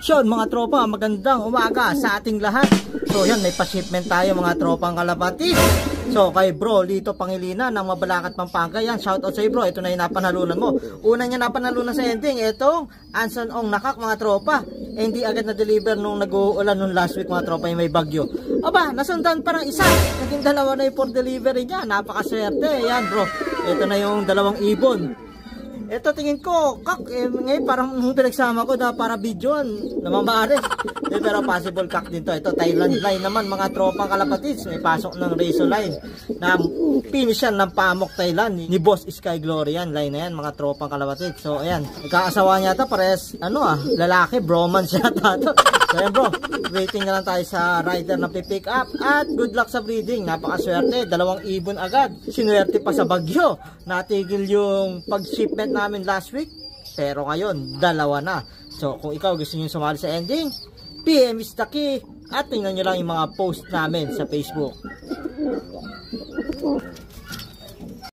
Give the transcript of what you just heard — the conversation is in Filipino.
So mga tropa, magandang umaga sa ating lahat. So yan, may pa-shipment tayo mga tropang kalapati. So kay bro Lito Pangilinan ng Mabalacat, Pampanga. Yan, shoutout sa iyo bro, ito na yung napanalunan mo. Una niya napanalunan sa ending, itong Anson Ong Nakak mga tropa. Hindi agad na-deliver nung nag-uulan nung last week mga tropa, yung may bagyo. Aba, nasundan parang isa, naging dalawa na yung for delivery niya. Napakaswerte. Yan bro, ito na yung dalawang ibon. Ito tingin ko, kak, ngayon parang pinagsama ko na para videoan, namamares. Pero possible kak din to. Ito, Thailand line naman mga tropang kalapatids. May pasok ng Razor line na finish yan ng Pamok Thailand ni Boss Sky Glory. Yan, line na yan mga tropang kalapatids. So ayan, nagkakasawa niya ito, pares, lalaki, bromance yata ito. So ayan bro, waiting na lang tayo sa rider na pipick up. At good luck sa breeding, napakaswerte, dalawang ibon agad. Sinuwerte pa sa bagyo, natigil yung pag-shipment namin last week, pero ngayon dalawa na. So kung ikaw gusto niyo sumali sa ending, PM is the key. At tingnan nyo lang yung mga post namin sa Facebook.